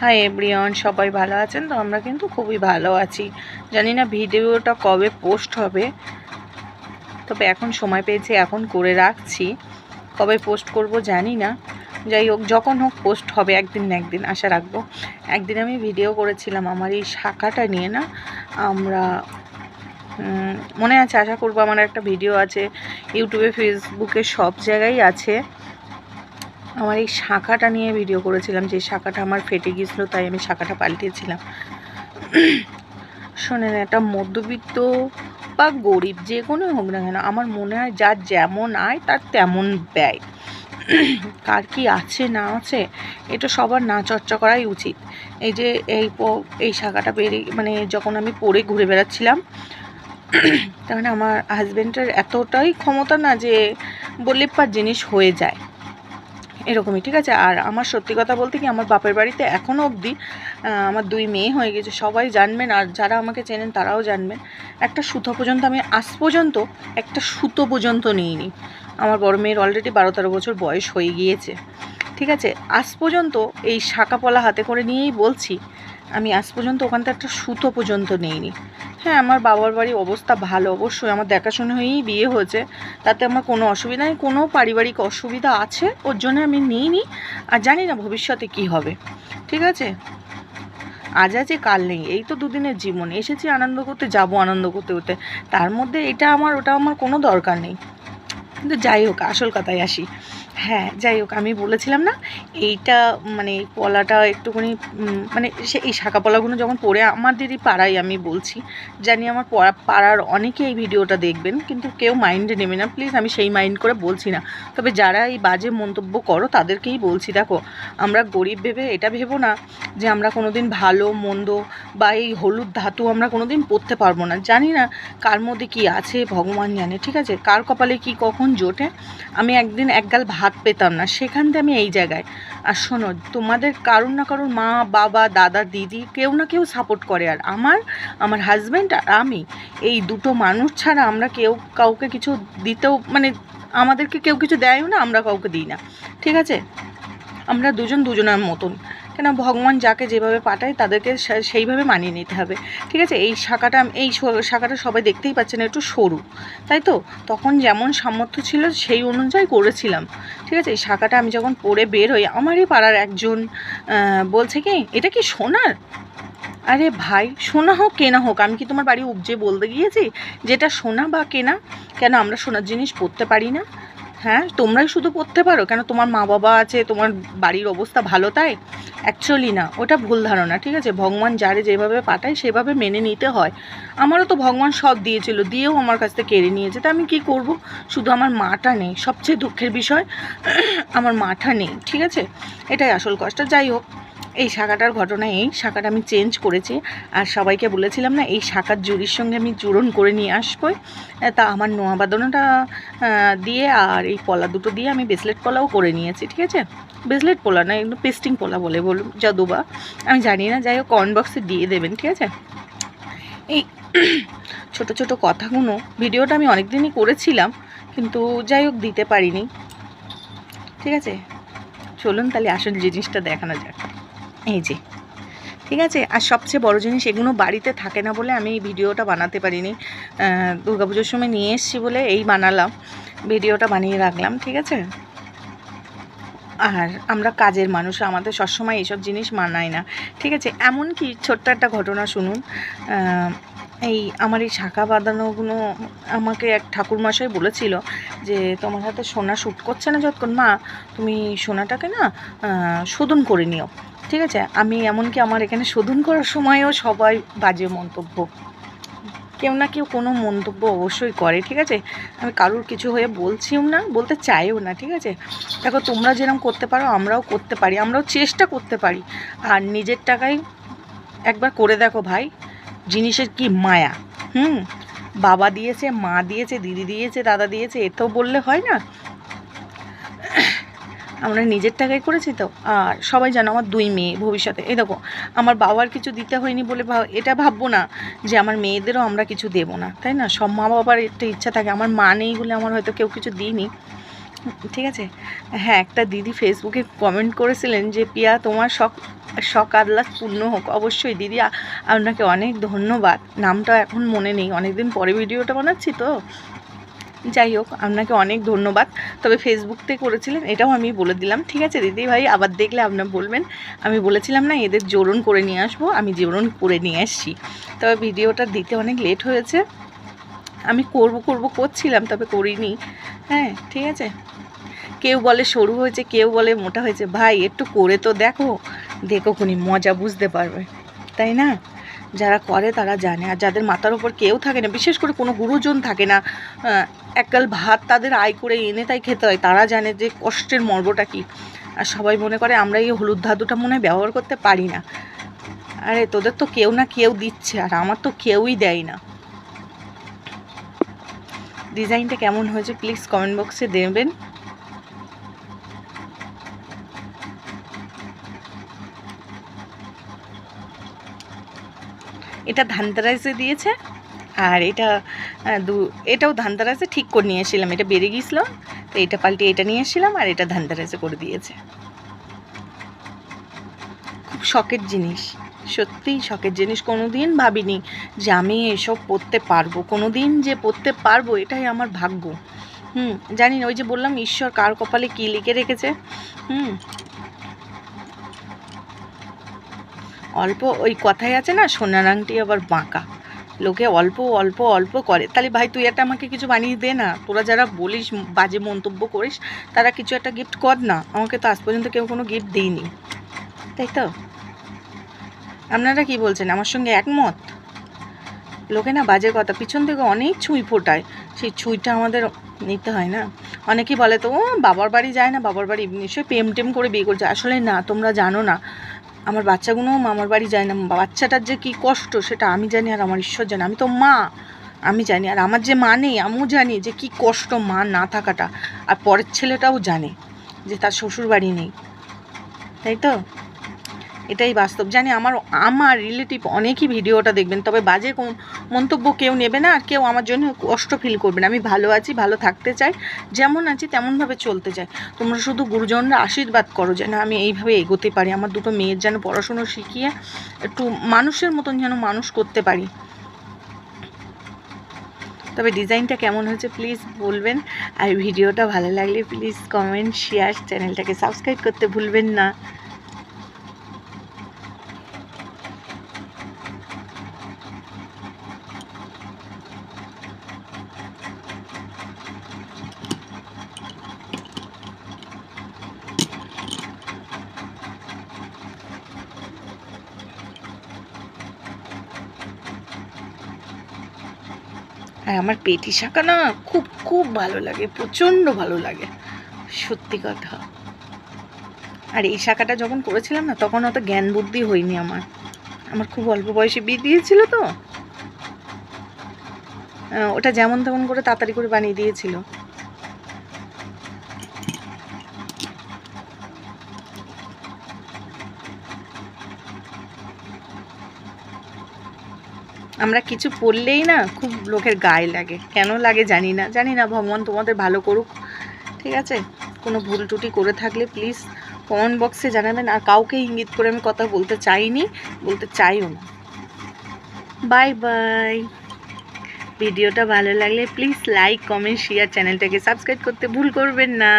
Hi everyone, সবাই ভালো আছেন তো? আমরা কিন্তু খুবই ভালো আছি। জানি না ভিডিওটা কবে পোস্ট হবে, তবে এখন সময় পেয়েছি, এখন করে রাখছি। কবে পোস্ট করব জানি না, যাই হোক যখন হোক পোস্ট হবে, একদিন না একদিন আশা রাখবো। একদিন আমি ভিডিও করেছিলাম আমার এই শাখাটা নিয়ে, না আমরা মনে আছে, আশা করবো আমার একটা ভিডিও আছে ইউটিউবে, ফেসবুকে, সব জায়গায় আছে। আমার এই শাখাটা নিয়ে ভিডিও করেছিলাম, যে শাখাটা আমার ফেটে গিয়েছিলো, তাই আমি শাখাটা পাল্টিয়েছিলাম। শোনেন, একটা মধ্যবিত্ত বা গরিব যে কোনো হোক না কেন, আমার মনে হয় যার যেমন আয় তার তেমন ব্যয়। কার কি আছে না আছে এটা সবার না চর্চা করাই উচিত। এই যে এই শাখাটা মানে যখন আমি পরে ঘুরে বেড়াচ্ছিলাম, তাহলে আমার হাজব্যান্ডের এতটাই ক্ষমতা না যে বললে পার জিনিস হয়ে যায়, এরকমই, ঠিক আছে। আর আমার সত্যি কথা বলতে কি, আমার বাপের বাড়িতে এখনও অবধি আমার 2 মেয়ে হয়ে গেছে, সবাই জানবেন, আর যারা আমাকে চেনেন তারাও জানবেন, একটা সুতো পর্যন্ত আমি আজ পর্যন্ত একটা সুতো পর্যন্ত নিইনি। আমার বড় মেয়ের অলরেডি 12-13 বছর বয়স হয়ে গিয়েছে, ঠিক আছে। আজ পর্যন্ত এই শাঁকাপলা হাতে করে নিয়েই বলছি, আমি আজ পর্যন্ত ওখান থেকে একটা সুতো পর্যন্ত নিইনি। হ্যাঁ, আমার বাবার বাড়ির অবস্থা ভালো, অবশ্যই আমার দেখাশোনা হয়েই বিয়ে হয়েছে, তাতে আমার কোনো অসুবিধা নেই। কোনো পারিবারিক অসুবিধা আছে ওর জন্য আমি নিইনি, আর জানি না ভবিষ্যতে কি হবে, ঠিক আছে। আজ আছে কাল নেই, এই তো দুদিনের জীবন, এসেছি আনন্দ করতে, যাবো আনন্দ করতে করতে, তার মধ্যে এটা আমার ওটা আমার কোনো দরকার নেই। কিন্তু যাই হোক, আসল কথায় আসি। হ্যাঁ, যাই হোক, আমি বলেছিলাম না এইটা, মানে এই পলাটা একটুখানি মানে এই শাঁকা পলাগুলো যখন পরে আমাদেরই পাড়ায়, আমি বলছি, জানি আমার পাড়ার অনেকে এই ভিডিওটা দেখবেন, কিন্তু কেউ মাইন্ডে নেবে না প্লিজ, আমি সেই মাইন্ড করে বলছি না। তবে যারা এই বাজে মন্তব্য করো তাদেরকেই বলছি, দেখো, আমরা গরিব ভেবে এটা ভেবো না যে আমরা কোনো দিন ভালো মন্দ বা এই হলুদ ধাতু আমরা কোনো দিন পরতে পারবো না। জানি না কার মধ্যে কি আছে, ভগবান জানে, ঠিক আছে, কার কপালে কি কখন জোটে। আমি একদিন একগাল ভাত পেতাম না, সেখান থেকে আমি এই জায়গায়। আর শোনো, তোমাদের কারুর না কারুর মা বাবা দাদা দিদি কেউ না কেউ সাপোর্ট করে, আর আমার হাজব্যান্ড আর আমি, এই দুটো মানুষ ছাড়া আমরা কেউ কাউকে কিছু দিতেও, মানে আমাদেরকে কেউ কিছু দেয়ও না, আমরা কাউকে দিই না, ঠিক আছে। আমরা দুজনের মতন, কেন ভগবান যাকে যেভাবে পাঠায় তাদেরকে সেইভাবে মানিয়ে নিতে হবে, ঠিক আছে। এই শাখাটা সবাই দেখতেই পাচ্ছেন, একটু সরু, তাই তো, তখন যেমন সামর্থ্য ছিল সেই অনুযায়ী করেছিলাম, ঠিক আছে। এই শাখাটা আমি যখন পরে বের হই, আমারই পাড়ার একজন বলছে কি, এটা কি সোনার? আরে ভাই, সোনা হোক কেনা হোক, আমি কি তোমার বাড়ি উপজে বলতে গিয়েছি যেটা সোনা বা কেনা? কেন আমরা সোনার জিনিস পরতে পারি না? হ্যাঁ, তোমরাই শুধু পড়তে পারো কেন? তোমার মা বাবা আছে, তোমার বাড়ির অবস্থা ভালো তাই? অ্যাকচুয়ালি না, ওটা ভুল ধারণা, ঠিক আছে। ভগবান যারে যেভাবে পাঠায় সেভাবে মেনে নিতে হয়। আমারও তো ভগবান সব দিয়েছিল, দিয়েও আমার কাছ থেকে কেড়ে নিয়েছে, তা আমি কী করব? শুধু আমার মাটা নেই, সবচেয়ে দুঃখের বিষয় আমার মাটা নেই, ঠিক আছে, এটাই আসল কষ্ট। যাই হোক, এই শাখাটার ঘটনা, এই শাখাটা আমি চেঞ্জ করেছি, আর সবাইকে বলেছিলাম না এই শাখার জুড়ির সঙ্গে আমি জুড়ন করে নিয়ে আসবই, তা আমার নোয়া বাঁধানোটা দিয়ে আর এই পলা দুটো দিয়ে আমি ব্রেসলেট পলাও করে নিয়েছি, ঠিক আছে। ব্রেসলেট পলা না, একটু পেস্টিং পলা বলে বলুন যদুবা, আমি জানি না, যাই হোক কমেন্ট বক্সে দিয়ে দেবেন, ঠিক আছে। এই ছোট ছোট কথাগুলো ভিডিওটা আমি অনেক দিনই করেছিলাম, কিন্তু যাই হোক দিতে পারিনি, ঠিক আছে। চলুন তাহলে আসল জিনিসটা দেখানো যাক। এই যে, ঠিক আছে। আর সবচেয়ে বড় জিনিস, এগুলো বাড়িতে থাকে না বলে আমি এই ভিডিওটা বানাতে পারিনি, দুর্গাপুজোর সময় নিয়ে এসেছি বলে এই বানালাম, ভিডিওটা বানিয়ে রাখলাম, ঠিক আছে। আর আমরা কাজের মানুষ, আমাদের সবসময় এইসব জিনিস মানায় না, ঠিক আছে। এমনকি ছোট্ট একটা ঘটনা শুনুন, এই আমার এই শাঁখা বাঁধানোগুলো আমাকে এক ঠাকুরমশাই বলেছিল যে তোমার হাতে সোনা শ্যুট করছে না যতক্ষণ, মা তুমি সোনাটাকে না শোধন করে নিও, ঠিক আছে। আমি এমনকি আমার এখানে শোধন করার সময়ও সবাই বাজে মন্তব্য, কেউ না কেউ কোনো মন্তব্য অবশ্যই করে, ঠিক আছে। আমি কারুর কিছু হয়ে বলছিও না, বলতে চাইও না, ঠিক আছে। দেখো, তোমরা যেরকম করতে পারো আমরাও করতে পারি, আমরাও চেষ্টা করতে পারি, আর নিজের টাকায় একবার করে দেখো ভাই, জিনিসের কি মায়া। বাবা দিয়েছে, মা দিয়েছে, দিদি দিয়েছে, দাদা দিয়েছে, এতেও বললে হয় না। আমরা নিজের টাকায় করেছি তো। আর সবাই জানো আমার 2 মেয়ে ভবিষ্যতে, এই দেখো, আমার বাবার কিছু দিতে হয়নি বলে এটা ভাববো না যে আমার মেয়েদেরও আমরা কিছু দেবো না, তাই না। সব মা বাবার একটা ইচ্ছা থাকে, আমার মা নেই বলে আমার হয়তো কেউ কিছু দিইনি, ঠিক আছে। হ্যাঁ, একটা দিদি ফেসবুকে কমেন্ট করেছিলেন যে পিয়া তোমার শখ আহ্লাদ পূর্ণ হোক। অবশ্যই দিদি আপনাকে অনেক ধন্যবাদ। নামটা এখন মনে নেই, অনেক দিন পরে ভিডিওটা বানাচ্ছি তো, যাই হোক আপনাকে অনেক ধন্যবাদ। তবে ফেসবুকতে করেছিলেন এটাও আমি বলে দিলাম, ঠিক আছে দিদি ভাই? আবার দেখলে আপনার বলবেন আমি বলেছিলাম না এদের জোরণ করে নিয়ে আসবো, আমি জোরণ করে নিয়ে আসছি। তবে ভিডিওটা দিতে অনেক লেট হয়েছে, আমি করছিলাম তবে করিনি। হ্যাঁ ঠিক আছে, কেউ বলে সরু হয়েছে, কেউ বলে মোটা হয়েছে। ভাই একটু করে তো দেখো, দেখো খুনি মজা বুঝতে পারবে, তাই না? যারা করে তারা জানে। আর যাদের মাথার উপর কেউ থাকে না, বিশেষ করে কোনো গুরুজন থাকে না, একগাল ভাত তাদের আয় করে এনে তাই খেতে হয়, তারা জানে যে কষ্টের মর্মটা কী। আর সবাই মনে করে আমরা এই হলুদ ধাতুটা মনে হয় ব্যবহার করতে পারি না। আরে তোদের তো কেউ না কেউ দিচ্ছে, আর আমার তো কেউই দেয় না। ডিজাইনটা কেমন হয়েছে প্লিজ কমেন্ট বক্সে দেবেন। এটা ধানতেরাসে দিয়েছে, আর এটাও ধানতেরাসে ঠিক করে নিয়ে এসেছিলাম, এটা বেড়ে গিয়েছিলাম তো এটা পাল্টে এটা নিয়ে এসেছিলাম, আর এটা ধানতেরাসে করে দিয়েছে। খুব শখের জিনিস, সত্যিই শখের জিনিস। কোনো দিন ভাবিনি যে আমি এসব পরতে পারবো, কোনো দিন যে পরতে পারবো এটাই আমার ভাগ্য। জানি না, ওই যে বললাম ঈশ্বর কার কপালে কী লিখে রেখেছে। অল্প ওই কথাই আছে না, সোনার আংটি আবার বাঁকা। লোকে অল্প অল্প অল্প করে, তাহলে ভাই তুই একটা আমাকে কিছু বানিয়ে দে না। তোরা যারা বলিস বাজে মন্তব্য করিস তারা কিছু একটা গিফট কর না। আমাকে তো আজ পর্যন্ত কেউ কোনো গিফট দিইনি, তাই তো? আপনারা কি বলছেন, আমার সঙ্গে একমত? লোকে না বাজে কথা পিছন থেকে অনেক ছুঁই ফোটায়, সেই ছুঁইটা আমাদের নিতে হয় না। অনেকেই বলে তো ও বাবার বাড়ি যায় না, বাবার বাড়ি নিশ্চয়ই প্রেম টেম করে বিয়ে করছে। আসলে না, তোমরা জানো না, আমার বাচ্চাগুলোও মামার বাড়ি যায় না। বাচ্চাটার যে কী কষ্ট সেটা আমি জানি, আর আমার ঈশ্বর জানে। আমি তো মা, আমি জানি। আর আমার যে মা নেই আমিও জানি যে কী কষ্ট মা না থাকাটা। আর পরের ছেলেটাও জানে যে তার শ্বশুর বাড়ি নেই, তাই তো? এটাই বাস্তব। জানি আমার রিলেটিভ অনেকই ভিডিওটা দেখবেন, তবে বাজে মন্তব্য কেউ নেবে না, আর কেউ আমার জন্য কষ্ট ফিল করবে না। আমি ভালো আছি, ভালো থাকতে চাই, যেমন আছি তেমনভাবে চলতে চাই। তোমরা শুধু গুরুজনরা আশীর্বাদ করো যেন আমি এইভাবে এগোতে পারি, আমার দুটো মেয়ের যেন পড়াশুনো শিখিয়ে একটু মানুষের মতন যেন মানুষ করতে পারি। তবে ডিজাইনটা কেমন হয়েছে প্লিজ বলবেন, আর ভিডিওটা ভালো লাগলে প্লিজ কমেন্ট, শেয়ার, চ্যানেলটাকে সাবস্ক্রাইব করতে ভুলবেন না। আর আমার পেটি শাঁখা না খুব খুব ভালো লাগে, প্রচণ্ড ভালো লাগে, সত্যি কথা। আর এই শাঁখাটা যখন করেছিলাম না তখন অত জ্ঞান বুদ্ধি হয়নি আমার খুব অল্প বয়সে বিয়ে দিয়েছিল তো, ওটা যেমন তেমন করে তাড়াতাড়ি করে বানিয়ে দিয়েছিল। আমরা কিছু পড়লেই না খুব লোকের গায়ে লাগে, কেন লাগে জানি না। ভগবান তোমাদের ভালো করুক, ঠিক আছে? কোনো ভুল টুটি করে থাকলে প্লিজ কমেন্ট বক্সে জানাবেন। আর কাউকে ইঙ্গিত করে আমি কথা বলতে চাইনি, বলতে চাইও না। Bye bye. ভিডিওটা ভালো লাগলে প্লিজ লাইক, কমেন্ট, শেয়ার, চ্যানেলটাকে সাবস্ক্রাইব করতে ভুল করবেন না।